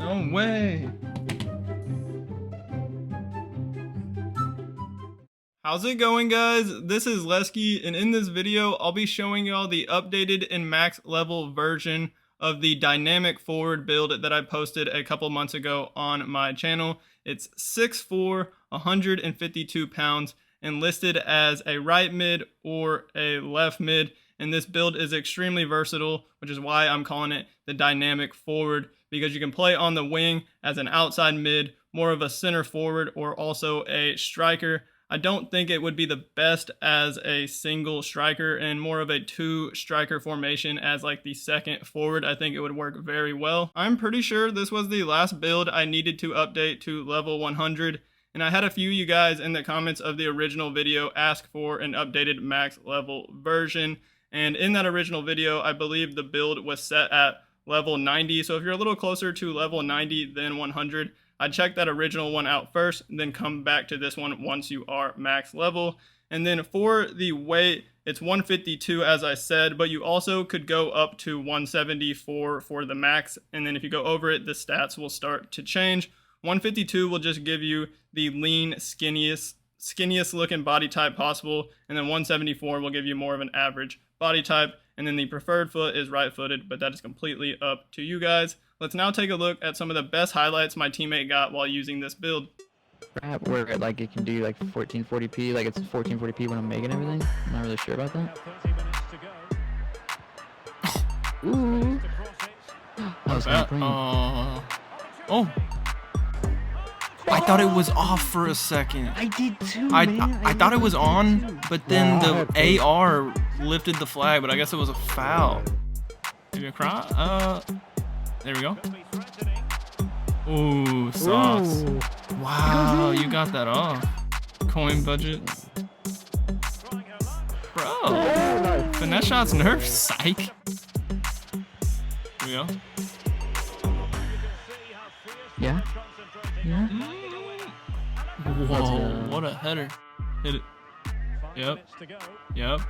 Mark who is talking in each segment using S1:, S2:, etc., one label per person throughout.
S1: No way. How's it going, guys? This is Lesky, and in this video, I'll be showing y'all the updated and max level version of the dynamic forward build that I posted a couple months ago on my channel. It's 6'4", 152 pounds, and listed as a right mid or a left mid. And this build is extremely versatile, which is why I'm calling it the dynamic forward, because you can play on the wing as an outside mid, more of a center forward, or also a striker. I don't think it would be the best as a single striker, and more of a two striker formation as like the second forward. I think it would work very well. I'm pretty sure this was the last build I needed to update to level 100. And I had a few of you guys in the comments of the original video ask for an updated max level version. And in that original video, I believe the build was set at level 90. So if you're a little closer to level 90 than 100, I'd check that original one out first, then come back to this one once you are max level. And then for the weight, it's 152 as I said, but you also could go up to 174 for the max. And then if you go over it, the stats will start to change. 152 will just give you the lean, skinniest looking body type possible. And then 174 will give you more of an average body type. And then the preferred foot is right-footed, but that is completely up to you guys. Let's now take a look at some of the best highlights my teammate got while using this build.
S2: Crap, where like it can do like 1440p, like it's 1440p when I'm making everything. I'm not really sure about that. Ooh. I was
S1: Oh. I thought it was off for a second.
S2: I did too,
S1: I thought it was on, but then the AR lifted the flag, but I guess it was a foul. Maybe a cry? There we go. Ooh, sauce.
S2: Ooh.
S1: Wow, you got that off. Coin budget. Bro, finesse shots nerfed, psych. Here we go.
S2: Yeah? Yeah?
S1: Whoa, what a header. Hit it. Yep. Yep.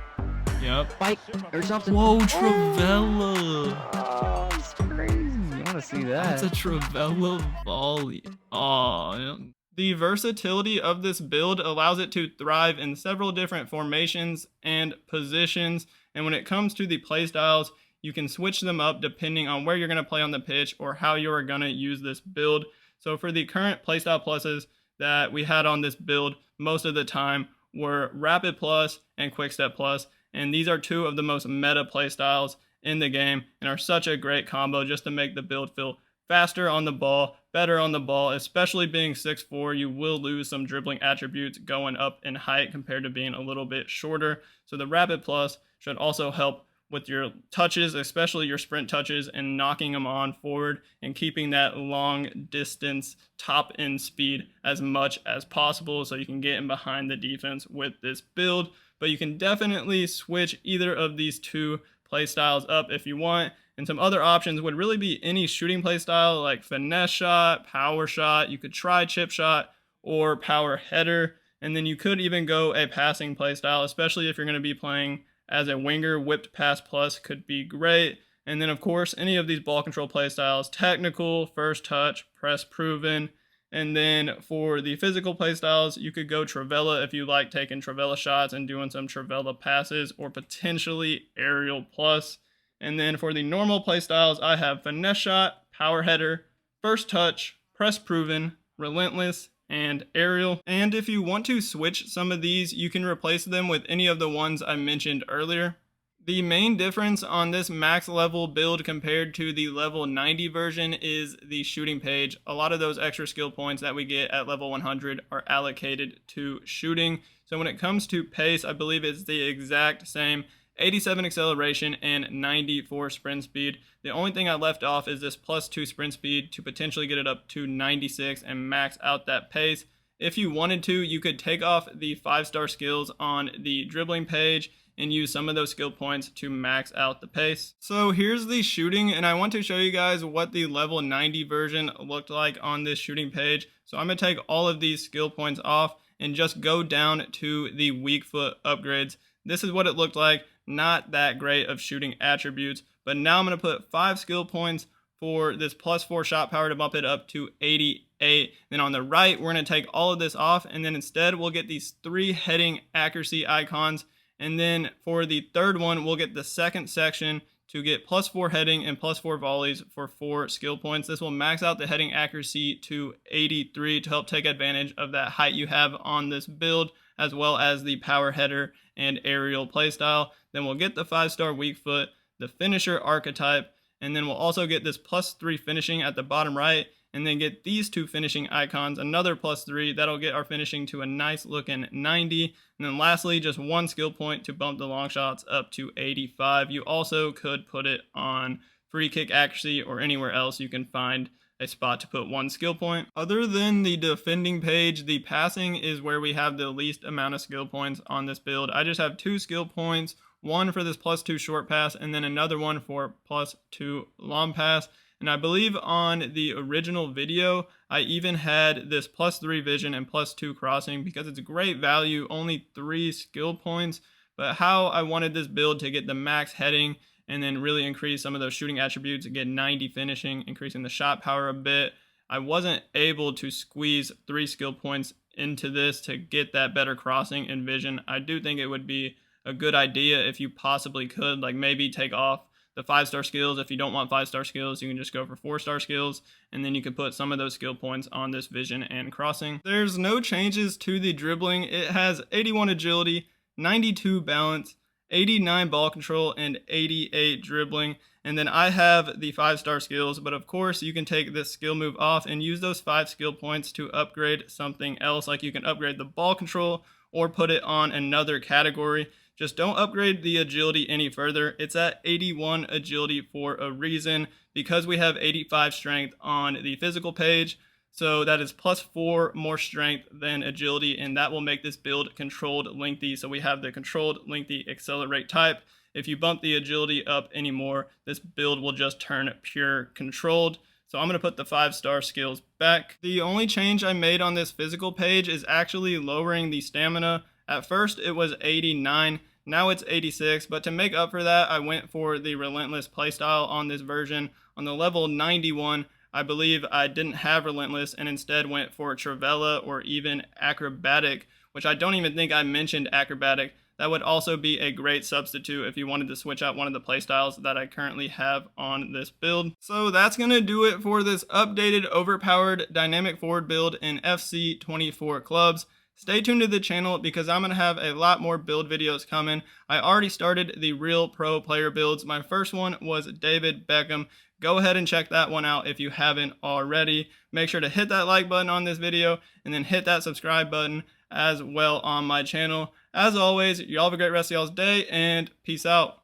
S1: Yep.
S2: Spike or something.
S1: Whoa, Travella.
S2: Oh, it's crazy. I want to see that.
S1: That's a Travella volley. Oh, yeah. The versatility of this build allows it to thrive in several different formations and positions. And when it comes to the playstyles, you can switch them up depending on where you're going to play on the pitch or how you're going to use this build. So for the current playstyle pluses that we had on this build, most of the time were Rapid Plus and Quick Step Plus. And these are two of the most meta playstyles in the game and are such a great combo just to make the build feel faster on the ball, better on the ball. Especially being 6'4", you will lose some dribbling attributes going up in height compared to being a little bit shorter. So the Rapid Plus should also help with your touches, especially your sprint touches, and knocking them on forward and keeping that long distance top end speed as much as possible so you can get in behind the defense with this build. But you can definitely switch either of these two play styles up if you want. And some other options would really be any shooting play style like finesse shot, power shot. You could try chip shot or power header. And then you could even go a passing play style, especially if you're going to be playing as a winger. Whipped pass plus could be great. And then of course, any of these ball control play styles, technical, first touch, press proven. And then for the physical play styles, you could go Travella if you like taking Travella shots and doing some Travella passes, or potentially aerial plus. And then for the normal play styles, I have finesse shot, power header, first touch, press proven, relentless, and aerial. And if you want to switch some of these, you can replace them with any of the ones I mentioned earlier. The main difference on this max level build compared to the level 90 version is the shooting page. A lot of those extra skill points that we get at level 100 are allocated to shooting. So when it comes to pace, I believe it's the exact same. 87 acceleration and 94 sprint speed. The only thing I left off is this +2 sprint speed to potentially get it up to 96 and max out that pace. If you wanted to, you could take off the 5-star skills on the dribbling page and use some of those skill points to max out the pace. So here's the shooting, and I want to show you guys what the level 90 version looked like on this shooting page. So I'm gonna take all of these skill points off and just go down to the weak foot upgrades. This is what it looked like. Not that great of shooting attributes, but now I'm gonna put 5 skill points for this +4 shot power to bump it up to 88. Then on the right, we're going to take all of this off, and then instead we'll get these 3 heading accuracy icons. And then for the third one, we'll get the second section to get +4 heading and +4 volleys for 4 skill points. This will max out the heading accuracy to 83 to help take advantage of that height you have on this build, as well as the power header and aerial playstyle. Then we'll get the 5-star weak foot, the finisher archetype, and then we'll also get this +3 finishing at the bottom right, and then get these 2 finishing icons, another +3. That'll get our finishing to a nice looking 90. And then lastly, just 1 skill point to bump the long shots up to 85. You also could put it on free kick accuracy or anywhere else you can find a spot to put 1 skill point. Other than the defending page, the passing is where we have the least amount of skill points on this build. I just have 2 skill points, one for this +2 short pass, and then another one for +2 long pass. And I believe on the original video, I even had this +3 vision and +2 crossing because it's a great value, only 3 skill points. But how I wanted this build to get the max heading and then really increase some of those shooting attributes and get 90 finishing, increasing the shot power a bit, I wasn't able to squeeze 3 skill points into this to get that better crossing and vision. I do think it would be a good idea if you possibly could, like maybe take off the 5-star skills. If you don't want 5-star skills, you can just go for 4-star skills, and then you can put some of those skill points on this vision and crossing. There's no changes to the dribbling. It has 81 agility, 92 balance, 89 ball control, and 88 dribbling. And then I have the 5-star skills, but of course you can take this skill move off and use those 5 skill points to upgrade something else. Like you can upgrade the ball control or put it on another category. Just don't upgrade the agility any further. It's at 81 agility for a reason, because we have 85 strength on the physical page. So that is +4 more strength than agility, and that will make this build controlled lengthy. So we have the controlled lengthy accelerate type. If you bump the agility up anymore, this build will just turn pure controlled. So I'm going to put the 5-star skills back. The only change I made on this physical page is actually lowering the stamina. At first it was 89, now it's 86, but to make up for that, I went for the relentless playstyle on this version. On the level 91, I believe I didn't have relentless and instead went for Travella or even acrobatic, which I don't even think I mentioned acrobatic. That would also be a great substitute if you wanted to switch out one of the playstyles that I currently have on this build. So that's going to do it for this updated overpowered dynamic forward build in FC 24 clubs. Stay tuned to the channel because I'm going to have a lot more build videos coming. I already started the real pro player builds. My first one was David Beckham. Go ahead and check that one out if you haven't already. Make sure to hit that like button on this video and then hit that subscribe button as well on my channel. As always, y'all have a great rest of y'all's day and peace out.